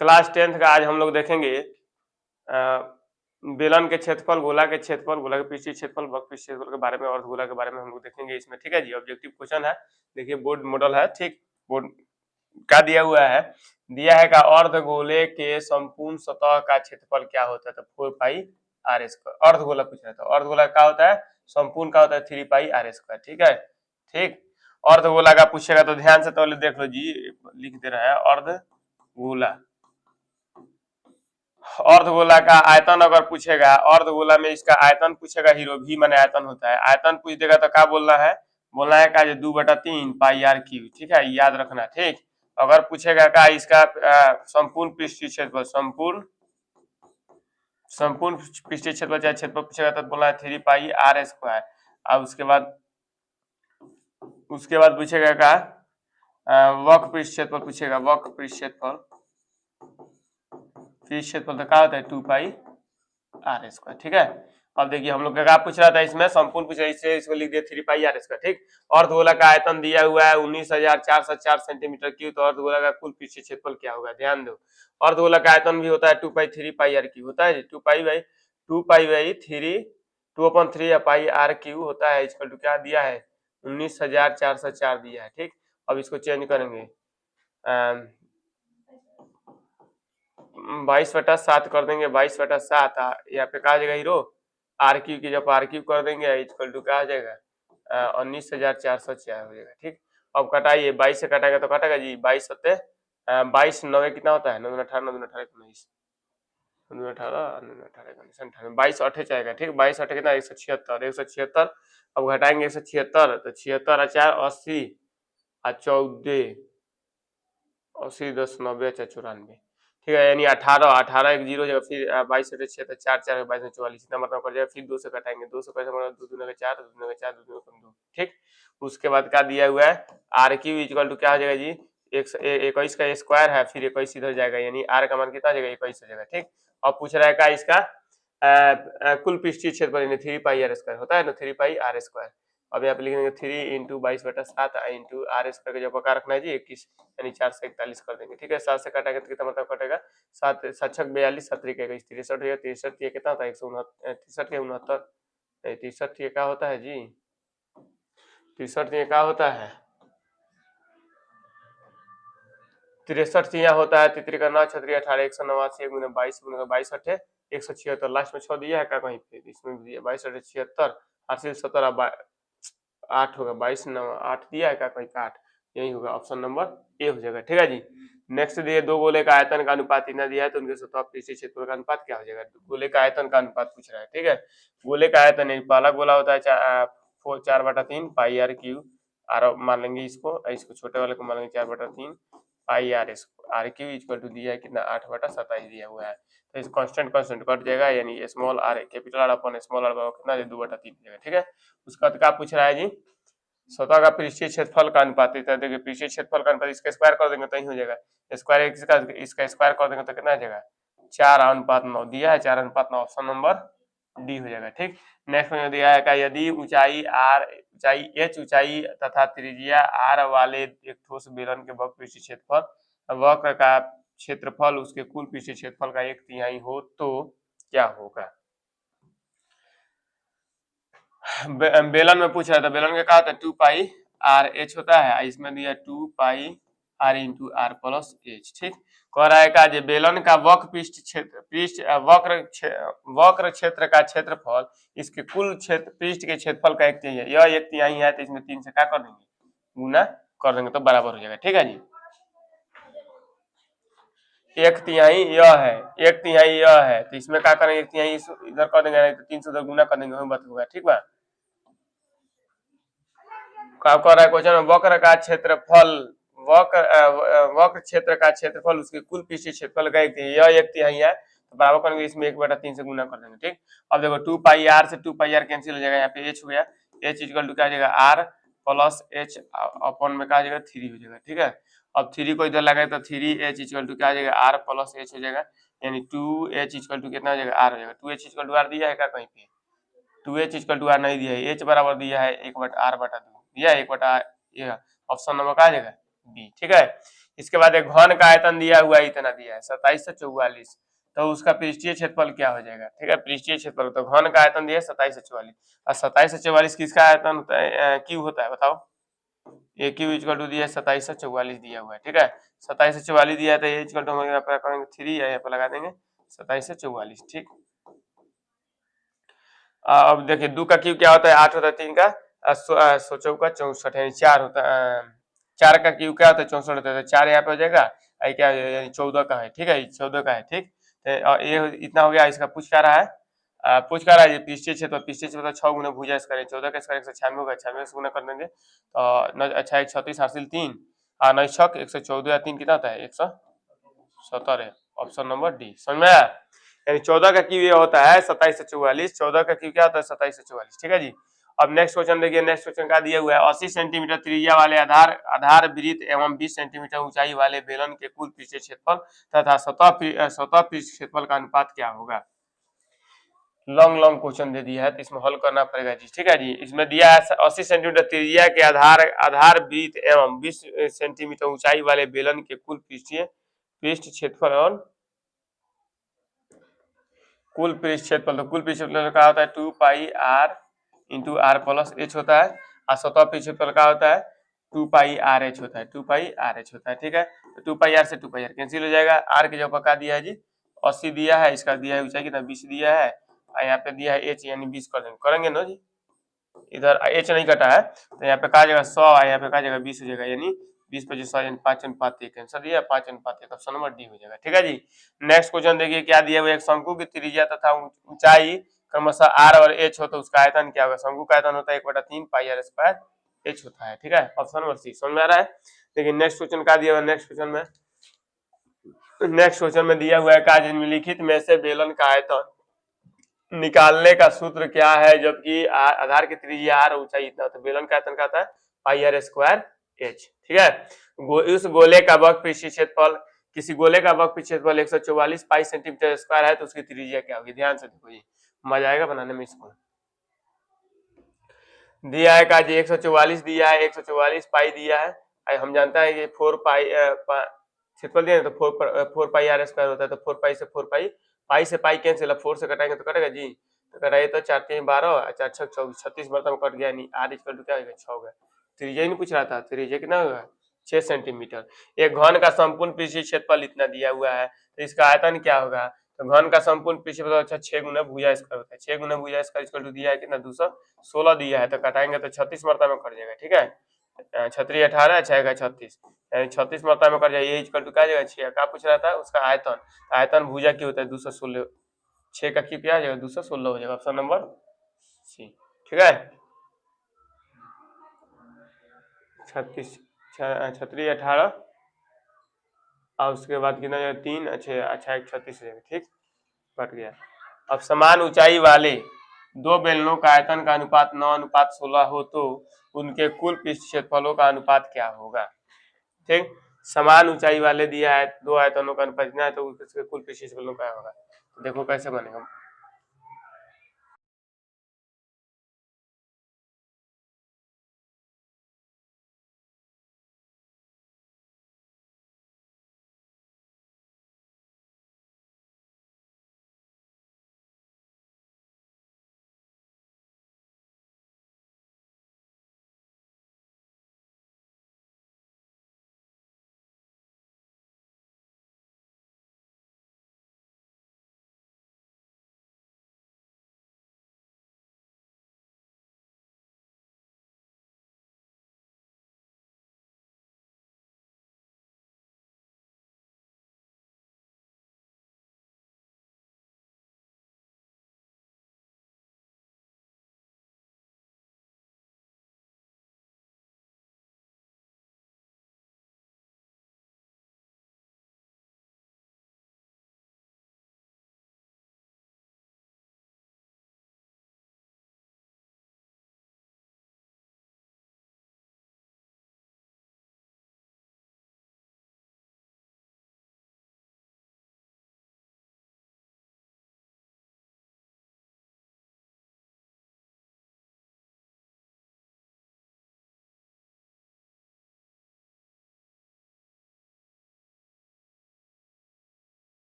Class 10th का आज हम लोग देखेंगे बेलन के क्षेत्रफल, गोला के क्षेत्रफल, गोला के पृष्ठीय क्षेत्रफल, वक्र पृष्ठीय क्षेत्रफल के बारे में और गोला के बारे में हम लोग देखेंगे इसमें। ठीक है जी, ऑब्जेक्टिव क्वेश्चन है। देखिए बोर्ड मॉडल है, ठीक। बोर्ड क्या दिया हुआ है, दिया है का अर्धगोले के संपूर्ण सतह का क्षेत्रफल क्या होता है, तो 4 पाई आर स्क्वायर। अर्धगोला पूछ रहा था, अर्धगोला क्या होता है, संपूर्ण का होता है 3 पाई आर स्क्वायर। ठीक है, ठीक। अर्धगोला का पूछेगा तो ध्यान से तो देख लो जी, लिख दे रहा है अर्धगोला। अर्धगोला का आयतन अगर पूछेगा, अर्धगोला में इसका आयतन पूछेगा, हीरो भी माने आयतन होता है। आयतन पूछ देगा तो क्या बोलना है, बोलना है का 2/3 पाई आर क्यूब। ठीक है, याद रखना, ठीक। अगर पूछेगा का इसका संपूर्ण पृष्ठीय क्षेत्रफल, संपूर्ण पृष्ठीय क्षेत्रफल चाहे क्षेत्रफल पूछेगा तो बोलना है 3 पाई आर स्क्वायर। अब उसके बाद पूछेगा का वक्र पृष्ठ क्षेत्रफल पूछेगा, वक्र पृष्ठ क्षेत्रफल, पृष्ठ क्षेत्रफल तो क्या होता है 2 पाई आर स्क्वायर। ठीक है, अब देखिए हम लोग क्या पूछ रहा था, इसमें संपूर्ण पूछ रहा है, इससे इसको लिख दिया 3 पाई आर स्क्वायर। ठीक, अर्धगोला का आयतन दिया हुआ है 19,404 सेंटीमीटर क्यूब, तो अर्धगोला का कुल पृष्ठीय क्षेत्रफल क्या होगा, ध्यान दो। अर्धगोला का आयतन भी होता है 2 पाई 3 पाई आर क्यूब होता है, 2 pi by 3 2/3 pi r cube होता है। इसका क्या दिया है 19,404 दिया है। ठीक, अब इसको चेंज करेंगे, 22/7 कर देंगे, 22/7। यहाँ पे कहा जाएगा हीरो आर क्यू की, जब आर क्यू कर देंगे इक्वल टू क्या आ जाएगा 19,404 हो जाएगा। ठीक, अब कटाइए, 22 से कटाएगा तो कटेगा जी 22 सत्ते 22 9 कितना होता है 9 18 9 18 19 9 18 9 18 98 22 8 जाएगा। ठीक, 22 8 कितना 176 176। अब घटाएंगे 176 तो 76 4 80 14 80 10 90 94। ठीक है, यानी 18 18 एक जीरो जगह, फिर 22 से 6 4 4 22 में 44 इतना मतलब कर जाएगा। फिर 2 से कटाएंगे, 2 से कैसे मतलब 2 दूना का 4 2 दूना का 4 2 दूना का 2। ठीक, उसके बाद क्या दिया हुआ है आर क्यू इक्वल टू क्या हो जाएगा जी 21 का स्क्वायर है, फिर 21 इधर जाएगा, यानी आर का मान कितना हो जाएगा 21 हो जाएगा। ठीक, अब पूछ रहा है क्या इसका कुल पृष्ठीय क्षेत्रफल यानी 3 पाई आर स्क्वायर होता है ना, 3 पाई आर स्क्वायर। अब यहाँ पे लिखेंगे 3 इंटू 22/7 इंटू आर स्क्वायर का जो पका रखना है जी 21, यानी 4 से 41 कर देंगे। ठीक है, 7 से काटेंगे तो कितना मतलब कटेगा 7 7 6 42 7 3 21 63 हो, 63 ये कितना होता है 169 63 के 69 63 ये क्या होता है जी 63 ये क्या होता है 63 यहाँ होता है 33 का 9 6 18 189 1 22 22 8 176 लास्ट में 6 दिया है क्या कहीं पे, इसमें भी दिया 22 8 76 8 से 70 8 होगा 22 9 8 दिया है क्या कहीं पे 8, यही होगा ऑप्शन नंबर ए हो जाएगा। ठीक है जी, नेक्स्ट दिए दो गोले का आयतन का अनुपात इतना दिया है तो उनके सतह पृष्ठीय क्षेत्रफल का अनुपात क्या हो जाएगा, गोले का आयतन का अनुपात पूछ रहा है। ठीक है, गोले का आयतन पहला गोला होता है 4/3 पाई आर क्यूब, आर मान लेंगे इसको, इसको छोटे वाले को मान लेंगे 4/3 पाई आर क्यू इक्वल टू दिया है कितना 8/27 दिया हुआ है, तो इस कांस्टेंट कांस्टेंट कट जाएगा, यानी स्मॉल आर कैपिटल आर अपन स्मॉल आर कितना 2/3 जाएगा। ठीक है, उसका बाद क्या पूछ रहा है जी सतह का पृष्ठीय क्षेत्रफल का अनुपात, देखिए पृष्ठीय क्षेत्रफल का अनुपात इसका स्क्वायर कर देंगे तो ही हो जाएगा, स्क्वायर इसका स्क्वायर कर देंगे तो कितना आ जाएगा 4/9 दिया है, 4/9 ऑप्शन नंबर डी हो जाएगा। ठीक, नेक्स्ट में दिया है का यदि ऊंचाई आर ऊंचाई एच ऊंचाई तथा त्रिज्या आर वाले एक ठोस बेलन के वक्र पृष्ठीय क्षेत्रफल वक्र का क्षेत्रफल उसके कुल पृष्ठीय क्षेत्रफल का 1/3 हो तो क्या होगा। बेलन में पूछ रहा था, बेलन का क्या होता है 2 पाई आर एच होता है, इसमें दिया 2 pi R into R plus H. ठीक, कह रहा है का जो बेलन का वक्र पृष्ठ क्षेत्र वक्र क्षेत्र का क्षेत्रफल इसके कुल क्षेत्र पृष्ठ के क्षेत्रफल का 1/3 है, यह 1/3 है तो इसमें 3 से क्या कर देंगे गुना कर देंगे तो बराबर हो जाएगा। ठीक है जी, 1/3 यह है 1/3 यह है तो इसमें क्या करेंगे 1/3 इधर कर देंगे नहीं तो 3 से उधर गुना कर देंगे, बात होगा। ठीक बा, क्या कर रहा है क्वेश्चन में वक्र का क्षेत्रफल वक्र क्षेत्र का क्षेत्रफल उसके कुल पृष्ठीय क्षेत्रफल का 1/3 यह 1/3 है तो बराबर करेंगे इसमें 1/3 से गुना कर देंगे। ठीक, अब देखो 2 पाई आर से 2 पाई आर कैंसिल हो जाएगा, यहाँ पे एच हो गया, एच इक्वल टू क्या हो जाएगा आर प्लस एच अपॉन में क्या हो जाएगा 3 हो जाएगा। ठीक है, अब 3 को इधर लगाए तो 3h इक्वल टू क्या हो जाएगा आर प्लस एच हो जाएगा, यानी 2h इक्वल टू कितना हो जाएगा आर हो जाएगा, 2h इक्वल टू आर दिया है क्या कहीं पे 2h इक्वल टू आर नहीं दिया है, h बराबर दिया है 1/r/2 दिया है 1/r, ऑप्शन नंबर क्या आ जाएगा बी। ठीक है, इसके बाद एक घन का आयतन दिया हुआ है, इतना दिया है 2744, तो उसका पृष्ठीय क्षेत्रफल क्या हो जाएगा, ठीक है, पृष्ठीय क्षेत्रफल, तो घन का आयतन दिया है 2744, और 2744 किसका आयतन होता है, क्यू होता है, बताओ, ए क्यू इक्वल टू दिया है 2744 दिया हुआ है, ठीक है, 2744 दिया है, तो ये इक्वल टू हम यहाँ पर करेंगे 3 है, यहाँ पर लगा देंगे 2744, ठीक। अब देखिए 2 का क्यू क्या होता है, 8 होता है, 3 का चौका 64 यानी 4 होता है, 4 का क्यू क्या होता है, 64 होता है, तो 4 यहाँ पे हो जाएगा, आई क्या यानी 14 का है, ठीक है, 14 का है, ठीक। और ये इतना हो गया, इसका पूछ क्या रहा है, पूछ क्या रहा है, पृष्ठीय क्षेत्र 6 गुना भुजा इसका 14 का इसका 196 होगा, 96 से गुना कर देंगे, अच्छा 136 हासिल 3 और 9 छक 114 या 3 कितना होता है 117 है, ऑप्शन नंबर डी, समझ में आया, यानी 14 का क्यू ये होता है 27 से 44, 14 का क्यू क्या होता है 27 से 44, ठीक है जी। अब नेक्स्ट क्वेश्चन देखिए, नेक्स्ट क्वेश्चन का दिया हुआ है 80 सेंटीमीटर त्रिज्या वाले आधार वृत्त एवं 20 सेंटीमीटर ऊंचाई वाले बेलन के कुल पृष्ठीय क्षेत्रफल तथा सतह पृष्ठ क्षेत्रफल का अनुपात क्या होगा। लॉन्ग क्वेश्चन दे दिया है, तो इसमें हल करना पड़ेगा जी, ठीक है जी। इसमें दिया है 80 सेंटीमीटर त्रिज्या के आधार वृत्त एवं 20 सेंटीमीटर ऊंचाई वाले बेलन के कुल पृष्ठ क्षेत्रफल और कुल पृष्ठ क्षेत्रफल, तो कुल पृष्ठ क्षेत्रफल क्या होता है 2 pi R into R plus H होता है, और सतह पृष्ठ क्षेत्रफल क्या होता है 2 पाई आर एच होता है, 2 पाई आर एच होता है, ठीक है। तो 2 पाई आर से 2 पाई आर कैंसिल हो जाएगा, आर के जगह क्या दिया है जी 80 दिया है, इसका दिया है ऊंचाई कितना 20 दिया है, और यहाँ पे दिया है एच यानी 20 कर देंगे, करेंगे ना जी, इधर एच नहीं कटा है, तो यहाँ पे कहा जाएगा 100 और यहाँ पे कहा जाएगा 20 हो जाएगा, यानी 20 25 100 यानी 5:1 आंसर दिया 5:1, ऑप्शन नंबर डी हो जाएगा, ठीक है जी। नेक्स्ट क्वेश्चन देखिए क्या दिया हुआ, एक शंकु की त्रिज्या तथा ऊंचाई क्रमशः आर और एच हो, तो उसका आयतन क्या होगा, शंकु का आयतन होता है 1/3 पाई आर स्क्वायर एच होता है, ठीक है, ऑप्शन नंबर सी, समझ में आ रहा है। देखिए नेक्स्ट क्वेश्चन क्या दिया हुआ, नेक्स्ट क्वेश्चन में दिया हुआ है का निम्नलिखित में से बेलन का आयतन निकालने का सूत्र क्या है, जबकि आधार की त्रिज्या आर ऊंचाई इतना, तो बेलन का आयतन क्या था पाई आर स्क्वायर एच, ठीक है। उस गोले का वक्र पृष्ठीय क्षेत्रफल, किसी गोले का वक्र पृष्ठीय क्षेत्रफल 144 पाई सेंटीमीटर स्क्वायर है, तो उसकी त्रिज्या क्या होगी, ध्यान से देखो जी, मजा आएगा बनाने में इसको। दिया है का जी 144 दिया है, 144 पाई दिया है, हम जानता है कि 4 पाई क्षेत्रफल दिया है, तो 4 पाई आर स्क्वायर होता है, तो 4 पाई से 4 पाई से पाई कैंसिल, 4 से कटाएंगे तो कटेगा जी, तो कटाइए तो 4 3 12 4 6 24 36 मतलब कट गया, नहीं आर इक्वल टू क्या होगा 6 होगा, त्रिज्या ही नहीं पूछ रहा था, त्रिज्या कितना होगा 6 सेंटीमीटर। एक घन का संपूर्ण पृष्ठीय क्षेत्रफल इतना दिया हुआ है, तो इसका आयतन क्या होगा, तो घन का संपूर्ण पृष्ठीय क्षेत्रफल अच्छा 6 गुना भुजा स्क्वायर होता है, 6 गुना भुजा स्क्वायर इक्वल टू दिया है कितना 216 दिया है, तो कटाएंगे तो 36 मरता में कट जाएगा, ठीक है, 36 18 6 36 यानी 36 मरता में कट जाएगा, ये इक्वल टू क्या जाएगा 6, क्या पूछ रहा था उसका आयतन, आयतन भुजा की होता है 216, 6 का क्यूब क्या आ जाएगा 216 हो जाएगा, ऑप्शन नंबर सी, ठीक है। 36 36 18 और उसके बाद कितना जाएगा 3 अच्छा 36 हो जाएगा, ठीक, कट गया। अब समान ऊंचाई वाले दो बेलनों का आयतन का अनुपात 9:16 हो, तो उनके कुल पृष्ठ क्षेत्रफलों का अनुपात क्या होगा, ठीक। समान ऊंचाई वाले दिया है, दो आयतनों का अनुपात इतना है, तो उसके कुल पृष्ठ क्षेत्रफलों का होगा, देखो कैसे बनेगा।